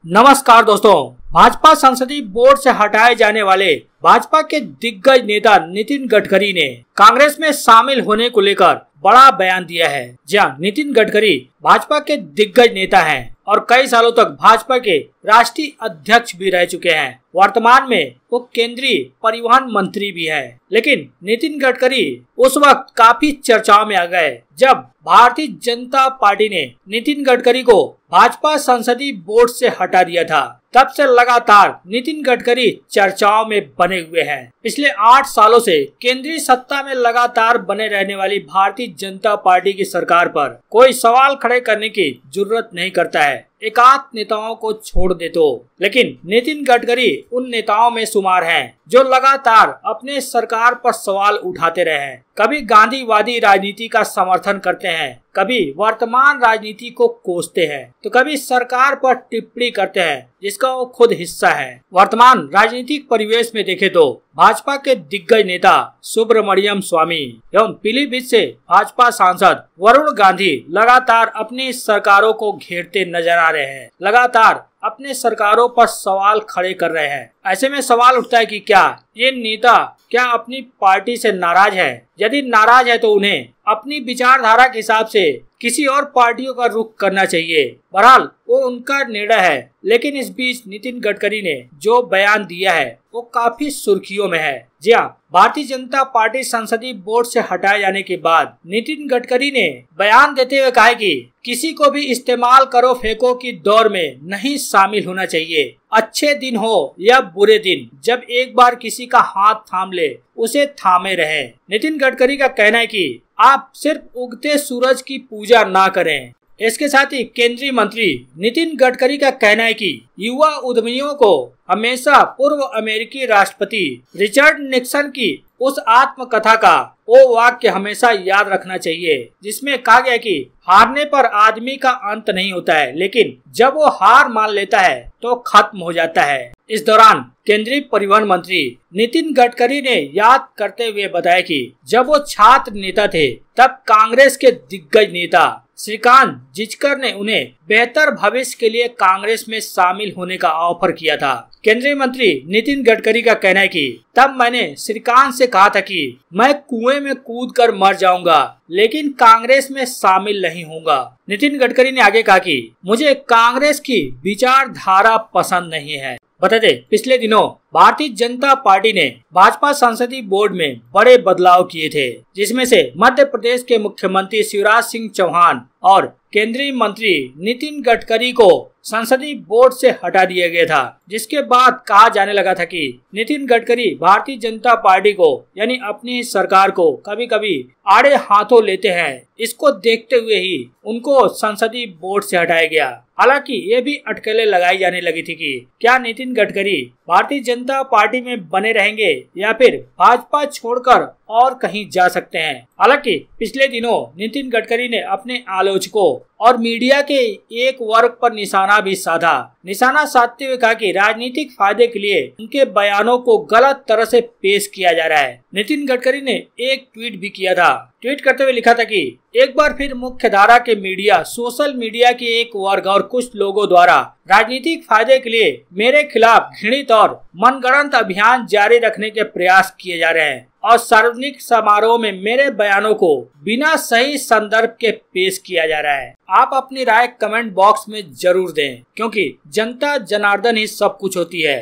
नमस्कार दोस्तों, भाजपा संसदीय बोर्ड से हटाए जाने वाले भाजपा के दिग्गज नेता नितिन गडकरी ने कांग्रेस में शामिल होने को लेकर बड़ा बयान दिया है। जहां नितिन गडकरी भाजपा के दिग्गज नेता हैं और कई सालों तक भाजपा के राष्ट्रीय अध्यक्ष भी रह चुके हैं। वर्तमान में वो केंद्रीय परिवहन मंत्री भी है। लेकिन नितिन गडकरी उस वक्त काफी चर्चाओं में आ गए जब भारतीय जनता पार्टी ने नितिन गडकरी को भाजपा संसदीय बोर्ड से हटा दिया था। तब से लगातार नितिन गडकरी चर्चाओं में बने हुए हैं। पिछले 8 सालों से केंद्रीय सत्ता में लगातार बने रहने वाली भारतीय जनता पार्टी की सरकार पर कोई सवाल खड़े करने की जरूरत नहीं करता है, एकाध नेताओं को छोड़ दे तो। लेकिन नितिन गडकरी उन नेताओं में शुमार हैं जो लगातार अपने सरकार पर सवाल उठाते रहे हैं। कभी गांधीवादी राजनीति का समर्थन करते हैं, कभी वर्तमान राजनीति को कोसते हैं, तो कभी सरकार पर टिप्पणी करते हैं जिसका वो खुद हिस्सा है। वर्तमान राजनीतिक परिवेश में देखें तो भाजपा के दिग्गज नेता सुब्रमण्यम स्वामी एवं पीलीभीत से भाजपा सांसद वरुण गांधी लगातार अपनी सरकारों को घेरते नजर आ रहे हैं, लगातार अपने सरकारों पर सवाल खड़े कर रहे हैं। ऐसे में सवाल उठता है कि क्या ये नेता अपनी पार्टी से नाराज है? यदि नाराज है तो उन्हें अपनी विचारधारा के हिसाब से किसी और पार्टियों का रुख करना चाहिए। बहरहाल वो उनका निर्णय है। लेकिन इस बीच नितिन गडकरी ने जो बयान दिया है वो काफी सुर्खियों में है। जी हाँ, भारतीय जनता पार्टी संसदीय बोर्ड से हटाए जाने के बाद नितिन गडकरी ने बयान देते हुए कहा कि किसी को भी इस्तेमाल करो फेंको की दौर में नहीं शामिल होना चाहिए। अच्छे दिन हो या बुरे दिन, जब एक बार किसी का हाथ थाम ले उसे थामे रहे। नितिन गडकरी का कहना है कि आप सिर्फ उगते सूरज की पूजा ना करें। इसके साथ ही केंद्रीय मंत्री नितिन गडकरी का कहना है कि युवा उद्यमियों को हमेशा पूर्व अमेरिकी राष्ट्रपति रिचर्ड निक्सन की उस आत्मकथा का वो वाक्य हमेशा याद रखना चाहिए जिसमें कहा गया कि हारने पर आदमी का अंत नहीं होता है, लेकिन जब वो हार मान लेता है तो खत्म हो जाता है। इस दौरान केंद्रीय परिवहन मंत्री नितिन गडकरी ने याद करते हुए बताया कि जब वो छात्र नेता थे तब कांग्रेस के दिग्गज नेता श्रीकांत जिचकर ने उन्हें बेहतर भविष्य के लिए कांग्रेस में शामिल होने का ऑफर किया था। केंद्रीय मंत्री नितिन गडकरी का कहना है कि तब मैंने श्रीकांत से कहा था कि मैं कुएं में कूदकर मर जाऊंगा लेकिन कांग्रेस में शामिल नहीं होऊंगा। नितिन गडकरी ने आगे कहा कि मुझे कांग्रेस की विचारधारा पसंद नहीं है। बता दें, पिछले दिनों भारतीय जनता पार्टी ने भाजपा संसदीय बोर्ड में बड़े बदलाव किए थे, जिसमें से मध्य प्रदेश के मुख्यमंत्री शिवराज सिंह चौहान और केंद्रीय मंत्री नितिन गडकरी को संसदीय बोर्ड से हटा दिया गया था। जिसके बाद कहा जाने लगा था कि नितिन गडकरी भारतीय जनता पार्टी को यानी अपनी सरकार को कभी कभी आड़े हाथों लेते हैं। इसको देखते हुए ही उनको संसदीय बोर्ड से हटाया गया। हालांकि ये भी अटकलें लगाई जाने लगी थी कि क्या नितिन गडकरी भारतीय जनता पार्टी में बने रहेंगे या फिर भाजपा छोड़कर और कहीं जा सकते हैं। हालांकि पिछले दिनों नितिन गडकरी ने अपने आलोचकों और मीडिया के एक वर्ग पर निशाना भी साधा। निशाना साधते हुए कहा कि राजनीतिक फायदे के लिए उनके बयानों को गलत तरह से पेश किया जा रहा है। नितिन गडकरी ने एक ट्वीट भी किया था। ट्वीट करते हुए लिखा था कि एक बार फिर मुख्य धारा के मीडिया, सोशल मीडिया के एक वर्ग और कुछ लोगों द्वारा राजनीतिक फायदे के लिए मेरे खिलाफ घृणित और मनगढ़ंत अभियान जारी रखने के प्रयास किए जा रहे हैं और सार्वजनिक समारोह में मेरे बयानों को बिना सही संदर्भ के पेश किया जा रहा है। आप अपनी राय कमेंट बॉक्स में जरूर दें, क्योंकि जनता जनार्दन ही सब कुछ होती है।